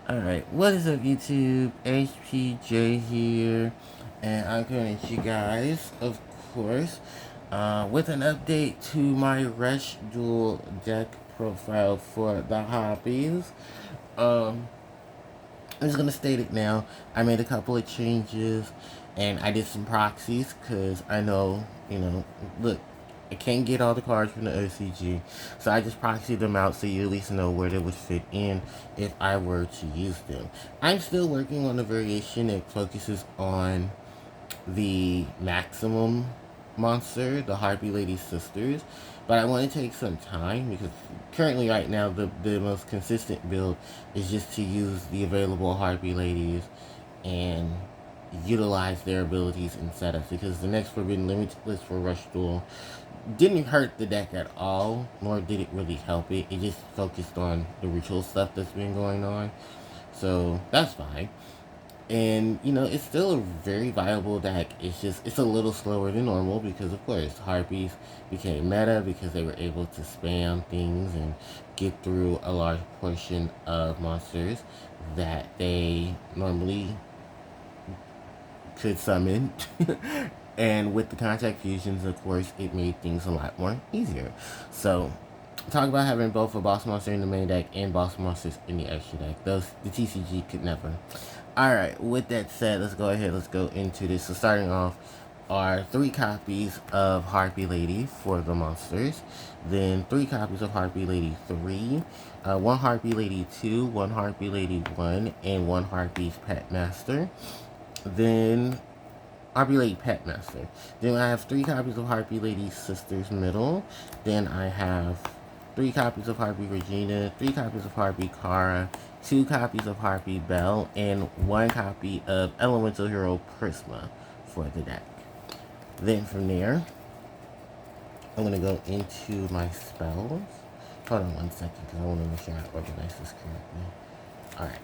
Alright, what is up YouTube? HPJ here, and I'm coming at you guys, of course, with an update to my Rush Duel deck profile for the Harpies. Um, I'm just gonna state it now. I made a couple of changes, and I did some proxies, because I know, look, I can't get all the cards from the OCG, so I just proxied them out so you at least know where they would fit in if I were to use them. I'm still working on a variation that focuses on the maximum monster, the Harpie Lady Sisters, but I want to take some time because currently right now the most consistent build is just to use the available Harpie Ladies and utilize their abilities in setups, because the next Forbidden Limitless for Rush Duel didn't hurt the deck at all, nor did it really help it. It just focused on the ritual stuff that's been going on, so that's fine. And, it's still a very viable deck. It's a little slower than normal because, of course, Harpies became meta because they were able to spam things and get through a large portion of monsters that they normally could summon. And with the contact fusions, of course, it made things a lot more easier. So, talk about having both a boss monster in the main deck and boss monsters in the extra deck. The TCG could never. Alright, with that said, let's go into this. So starting off are 3 copies of Harpie Lady for the monsters, then 3 copies of Harpie Lady 3, 1 Harpie Lady 2, 1 Harpie Lady 1, and 1 Harpie's Pet Master. Then Harpie Lady Pet Master. Then I have 3 copies of Harpie Lady Sisters Middle. Then I have 3 copies of Harpie Regina, 3 copies of Harpie Kara, 2 copies of Harpie Belle, and 1 copy of Elemental Hero Prisma for the deck. Then from there, I'm going to go into my spells. Hold on one second because I want to make sure I organize this correctly. Alright.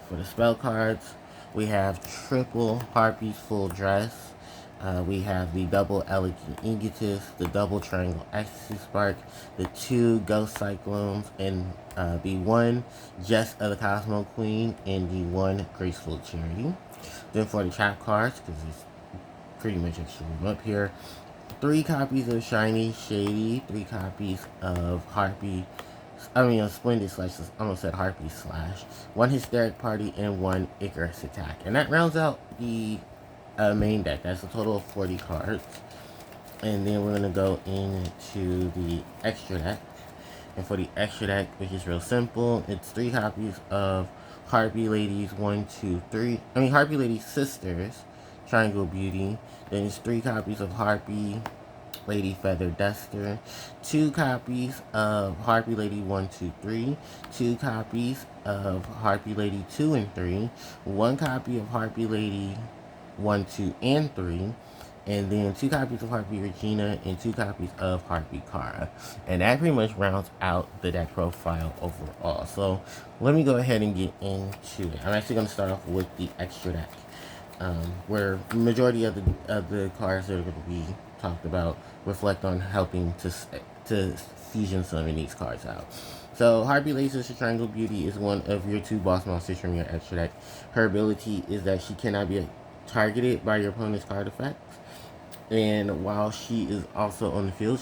For the spell cards, we have triple Harpie's Full Dress. We have the double Elegant Egoist, the double Triangle Ecstasy Spark, the 2 Ghost Cyclones, and the 1 Jest of the Cosmo Queen, and the 1 Graceful Charity. Then for the trap cards, because it's pretty much extreme up here, 3 copies of Shiny Shady, 3 copies of Splendid Slash, I almost said Harpie Slash, 1 Hysteric Party, and 1 Icarus Attack. And that rounds out the main deck. That's a total of 40 cards. And then we're going to go into the extra deck. And for the extra deck, which is real simple, it's 3 copies of Harpie Ladies Harpie Lady Sisters, Triangle Beauty. Then it's 3 copies of Harpie Lady Feather Duster, 2 copies of Harpie Lady 1, 2, 3, 2 copies of Harpie Lady 2 and 3, 1 copy of Harpie Lady 1, 2, and 3, and then 2 copies of Harpie Regina and 2 copies of Harpie Kara. And that pretty much rounds out the deck profile overall. So let me go ahead and get into it. I'm actually going to start off with the extra deck, where the majority of the cards that are going to be talked about reflect on helping to fusion summon these cards out. So Harpie Lady Sister Triangle Beauty is one of your 2 boss monsters from your extra deck. Her ability is that she cannot be targeted by your opponent's card effects. And while she is also on the field,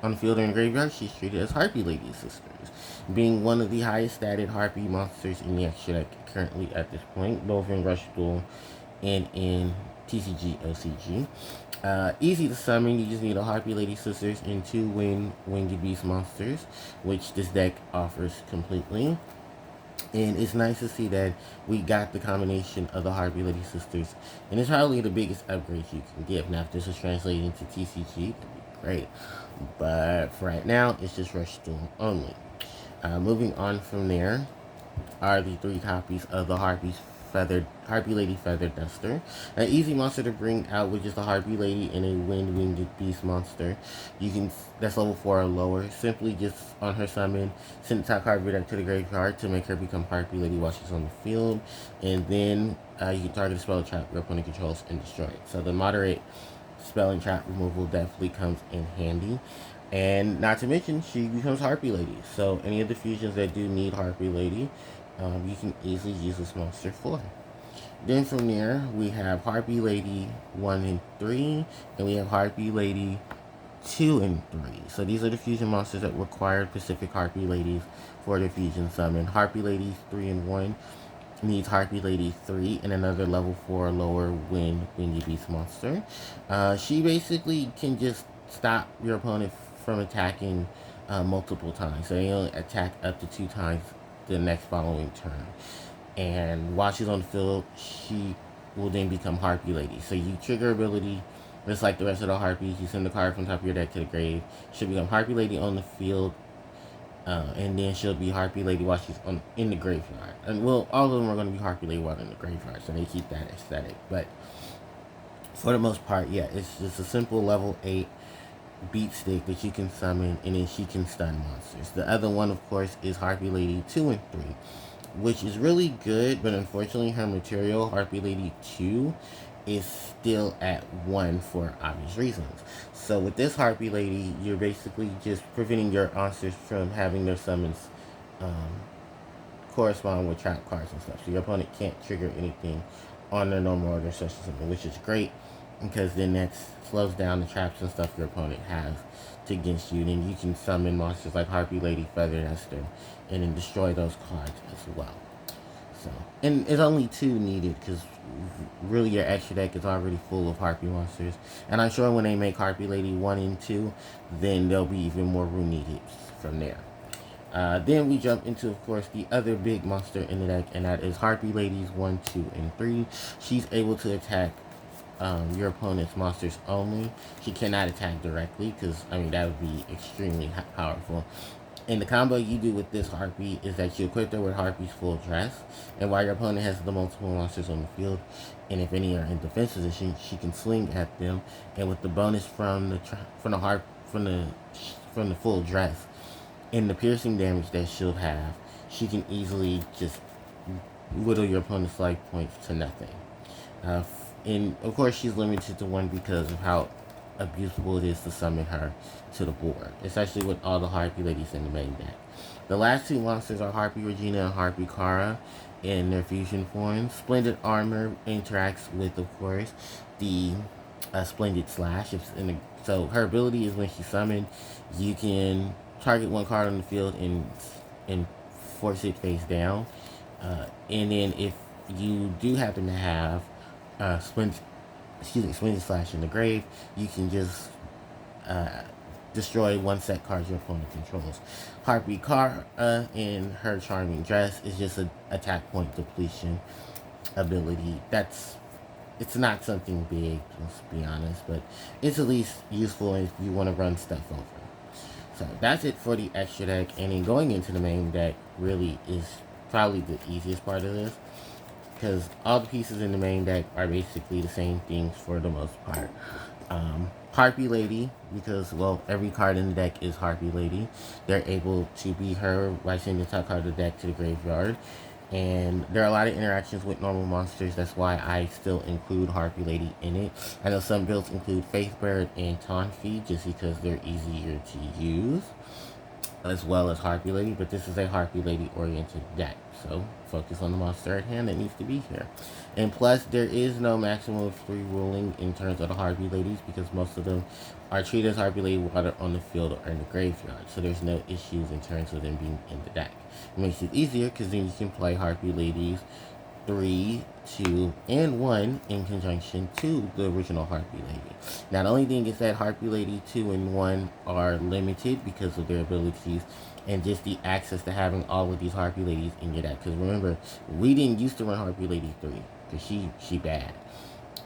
on the field or in the graveyard, she's treated as Harpie Lady Sisters, being one of the highest statted Harpie monsters in the extra deck currently at this point, both in Rush Duel and in TCG OCG. Easy to summon, you just need a Harpie Lady Sisters and 2 Winged Beast monsters, which this deck offers completely. And it's nice to see that we got the combination of the Harpie Lady Sisters, and it's probably the biggest upgrade you can give. Now, if this was translated into TCG, that'd be great. But for right now, it's just Rush Duel only. Moving on from there are the 3 copies of the Harpie Lady Feather Duster. An easy monster to bring out with just a Harpie Lady and a Winged Beast monster. That's level 4 or lower. Simply just on her summon, send the top card of your deck to the graveyard to make her become Harpie Lady while she's on the field. And then you can target a spell trap your opponent controls and destroy it. So the moderate spell and trap removal definitely comes in handy. And not to mention, she becomes Harpie Lady. So any of the fusions that do need Harpie Lady, you can easily use this monster for. Then from there, we have Harpie Lady 1 and 3, and we have Harpie Lady 2 and 3. So these are the fusion monsters that require Pacific Harpie Ladies for their fusion summon. Harpie Lady 3 and 1 needs Harpie Lady 3 and another level 4 lower Wingy Beast monster. She basically can just stop your opponent from attacking multiple times. So they only attack up to 2 times the next following turn. And while she's on the field, she will then become Harpie Lady. So you trigger ability, just like the rest of the Harpies. You send the card from top of your deck to the grave. She'll become Harpie Lady on the field, and then she'll be Harpie Lady while she's in the graveyard. And well, all of them are going to be Harpie Lady while in the graveyard, so they keep that aesthetic. But for the most part, yeah, it's just a simple level 8 beat stick that you can summon, and then she can stun monsters. The other one, of course, is Harpie Lady 2 and 3. Which is really good, but unfortunately her material, Harpie Lady 2, is still at 1 for obvious reasons. So with this Harpie Lady, you're basically just preventing your monsters from having their summons correspond with trap cards and stuff. So your opponent can't trigger anything on their normal order such as something, which is great, because then that slows down the traps and stuff your opponent has against you. Then you can summon monsters like Harpie Lady, Feather Nester, and then destroy those cards as well. So, and it's only 2 needed, because really your extra deck is already full of Harpie monsters. And I'm sure when they make Harpie Lady 1 and 2, then there'll be even more room needed from there. Then we jump into, of course, the other big monster in the deck, and that is Harpie Ladies 1, 2, and 3. She's able to attack your opponent's monsters only. She cannot attack directly, because, I mean, that would be extremely powerful. And the combo you do with this Harpie is that you equip her with Harpie's full dress, and while your opponent has the multiple monsters on the field, and if any are in defense position, she can swing at them, and with the bonus from the full dress and the piercing damage that she'll have, she can easily just whittle your opponent's life points to nothing. And of course she's limited to 1 because of how abusable it is to summon her to the board, especially with all the Harpie Ladies in the main deck. The last 2 monsters are Harpie Regina and Harpie Kara in their fusion forms. Splendid Armor interacts with, of course, the Splendid Slash. So her ability is when she's summoned, you can target 1 card on the field and force it face down. And then if you do happen to have Splendid Slash in the grave, you can just destroy 1 set card your opponent controls. Harpie Kara in her Charming Dress is just an attack point depletion ability. It's not something big, let's be honest, but it's at least useful if you want to run stuff over. So that's it for the extra deck, and then going into the main deck really is probably the easiest part of this, because all the pieces in the main deck are basically the same things for the most part. Harpie Lady, because, well, every card in the deck is Harpie Lady. They're able to be her by sending the top card of the deck to the graveyard. And there are a lot of interactions with normal monsters. That's why I still include Harpie Lady in it. I know some builds include Faith Bird and Tonfi just because they're easier to use, as well as Harpie Lady, but this is a Harpie Lady oriented deck, so focus on the monster at hand that needs to be here. And plus, there is no maximum of 3 ruling in terms of the Harpie Ladies, because most of them are treated as Harpie Lady while on the field or in the graveyard, so there's no issues in terms of them being in the deck. It makes it easier because then you can play Harpie Ladies 3, 2, and 1 in conjunction to the original Harpie Lady. Now, the only thing is that Harpie Lady 2 and 1 are limited because of their abilities and just the access to having all of these Harpie Ladies in your deck. Because remember, we didn't used to run Harpie Lady 3 because she bad.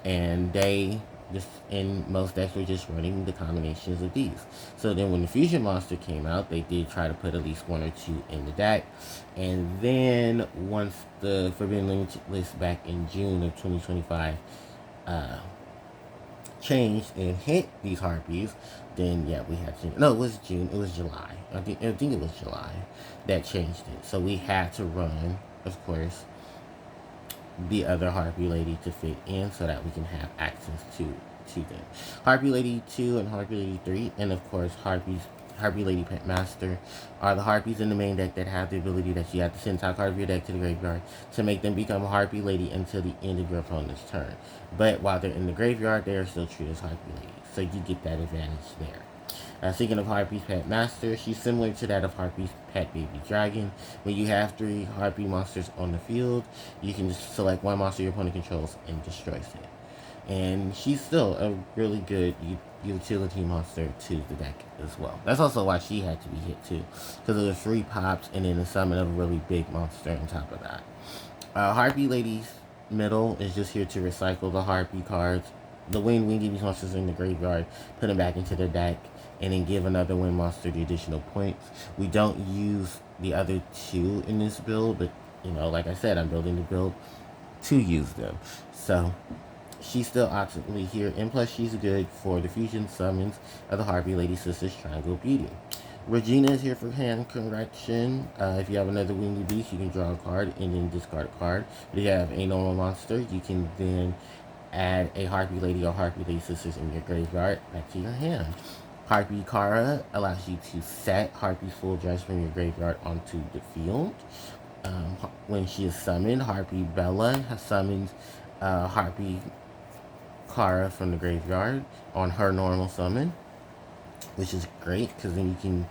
And they just in most decks were just running the combinations of these. So then when the Fusion Monster came out, they did try to put at least 1 or 2 in the deck. And then once the Forbidden Limited list back in June of 2025 changed and hit these Harpies, then yeah, we had to, no, it was June, it was July. I think it was July that changed it. So we had to run, of course, the other Harpie Lady to fit in so that we can have access to them. Harpie Lady 2 and Harpie Lady 3, and of course Harpies Harpie Lady Pet Master are the Harpies in the main deck that have the ability that you have to send top card of your deck to the graveyard to make them become Harpie Lady until the end of your opponent's turn. But while they're in the graveyard, they are still treated as Harpie Ladies, so you get that advantage there. Speaking of Harpie's Pet Master, she's similar to that of Harpie's Pet Baby Dragon. When you have 3 Harpie monsters on the field, you can just select one monster your opponent controls and destroys it. And she's still a really good utility monster to the deck as well. That's also why she had to be hit too, because of the 3 pops and then the summon of a really big monster on top of that. Harpie Lady's middle is just here to recycle the Harpie cards. The wind give these monsters in the graveyard, put them back into the deck, and then give another wind monster the additional points. We don't use the other 2 in this build, but like I said, I'm building the build to use them. So she's still optionally here, and plus she's good for the fusion summons of the Harpie Lady Sisters Triangle Beauty. Regina is here for hand correction. If you have another windy beast, you can draw a card and then discard a card. But if you have a normal monster, you can then add a Harpie Lady or Harpie Lady Sisters in your graveyard back to your hand. Harpie Kara allows you to set Harpie's full dress from your graveyard onto the field. When she is summoned, Harpie Bella has summoned Harpie Kara from the graveyard on her normal summon, which is great because then you can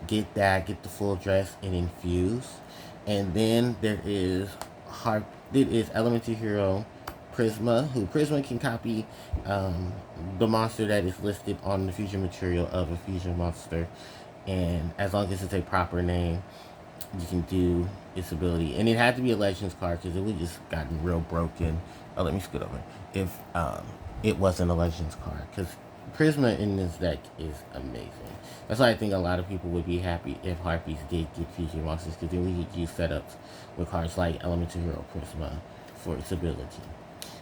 get the full dress and infuse. And then there is Elemental Hero Prisma, who Prisma can copy the monster that is listed on the fusion material of a fusion monster, and as long as it's a proper name, you can do its ability. And it had to be a Legends card because it would just gotten real broken. Oh, let me scoot over. If it wasn't a Legends card, because Prisma in this deck is amazing. That's why I think a lot of people would be happy if Harpies did get fusion monsters, because then we could use setups with cards like Elemental Hero Prisma for its ability.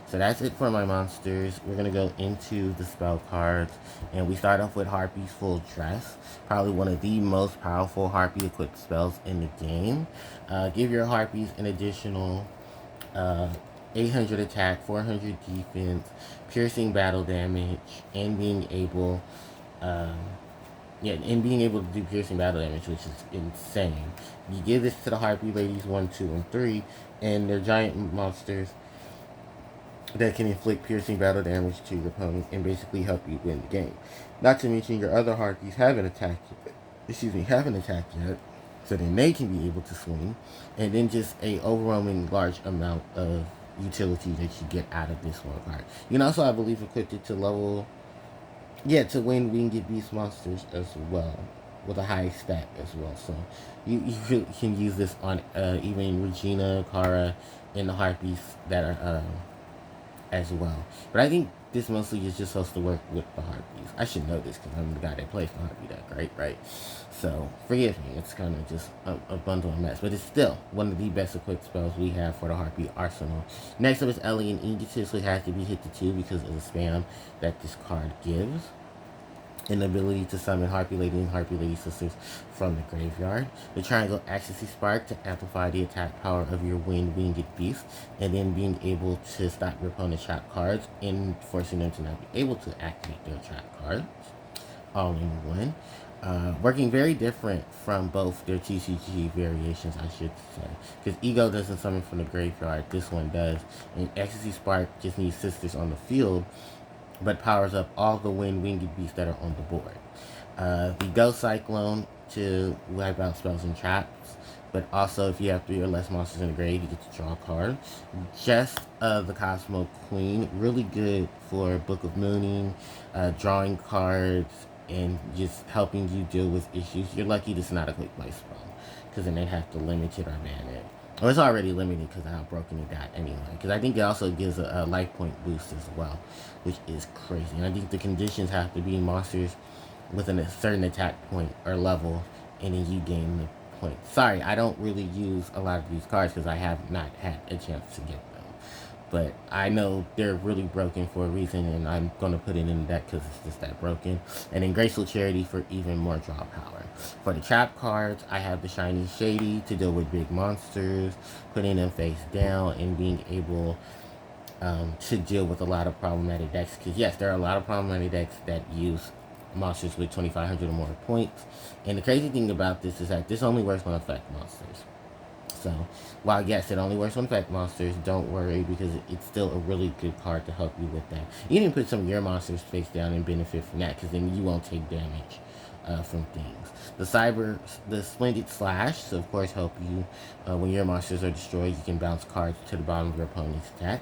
So that's it for my monsters. We're going to go into the spell cards. And we start off with Harpie's Full Dress. Probably one of the most powerful Harpie equipped spells in the game. Give your Harpies an additional 800 attack, 400 defense, piercing battle damage, and being able to do piercing battle damage, which is insane. You give this to the Harpie Ladies 1, 2, and 3, and they're giant monsters that can inflict piercing battle damage to your opponent and basically help you win the game. Not to mention your other Harpies haven't attacked yet, so then they can be able to swing, and then just a overwhelming large amount of utility that you get out of this one card. You can also, I believe, equip it to to win winged beast monsters as well, with a high stat as well. So you can use this on even Regina, Kara, and the Harpies that are as well. But I think this mostly is just supposed to work with the Harpies. I should know this because I'm the guy that plays the Harpie deck, right? So forgive me, it's kind of just a bundle of mess, but it's still one of the best equipped spells we have for the Harpie arsenal. Next up is Ellie and Egotist, which has to be hit to 2 because of the spam that this card gives. An ability to summon Harpie Lady and Harpie Lady Sisters from the graveyard. The Triangle Ecstasy Spark to amplify the attack power of your winged beast, and then being able to stop your opponent's trap cards and forcing them to not be able to activate their trap cards. All in one. Working very different from both their TCG variations, I should say. Because Ego doesn't summon from the graveyard, this one does. And Ecstasy Spark just needs sisters on the field, but powers up all the winged beasts that are on the board. The Ghost Cyclone to wipe out spells and traps, but also if you have 3 or less monsters in the grave, you get to draw a card. Just the Cosmo Queen, really good for Book of Mooning, drawing cards, and just helping you deal with issues. You're lucky this is not a quick play spell, because then they'd have to limit it or ban it. Well, it's already limited because of how broken it got anyway. Because I think it also gives a life point boost as well, which is crazy. And I think the conditions have to be monsters within a certain attack point or level, and then you gain the point. Sorry, I don't really use a lot of these cards because I have not had a chance to get them. But I know they're really broken for a reason, and I'm going to put it in the deck because it's just that broken. And then Graceful Charity for even more draw power. For the trap cards, I have the Shiny Shady to deal with big monsters, putting them face down, and being able to deal with a lot of problematic decks. Because yes, there are a lot of problematic decks that use monsters with 2,500 or more points. And the crazy thing about this is that this only works on effect monsters. So, while yes, it only works on effect monsters, don't worry because it's still a really good card to help you with that. You can put some of your monsters face down and benefit from that because then you won't take damage from things. The Splendid Slash, so of course help you when your monsters are destroyed. You can bounce cards to the bottom of your opponent's deck.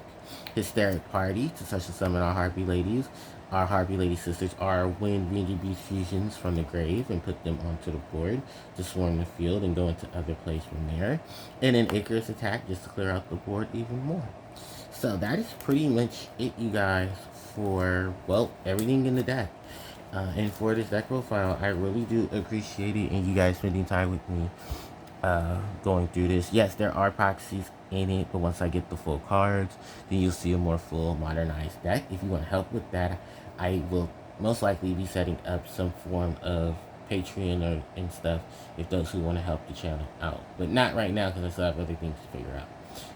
Hysteric Party to touch and summon our Harpie ladies. Our Harpie Lady Sisters are when redistribute fusions from the grave and put them onto the board to swarm the field and go into other plays from there. And an Icarus attack just to clear out the board even more. So that is pretty much it, you guys, for, well, everything in the deck. And for this deck profile, I really do appreciate it and you guys spending time with me going through this. Yes, there are proxies in it, but once I get the full cards, then you'll see a more full modernized deck. If you want help with that, I will most likely be setting up some form of Patreon and stuff if those who want to help the channel out. But not right now because I still have other things to figure out.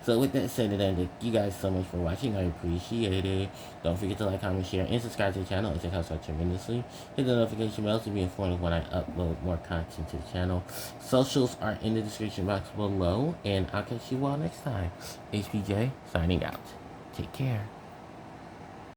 So with that said, thank you guys so much for watching. I appreciate it. Don't forget to like, comment, share, and subscribe to the channel. It helps out tremendously. Hit the notification bell to be informed when I upload more content to the channel. Socials are in the description box below. And I'll catch you all next time. HPJ signing out. Take care.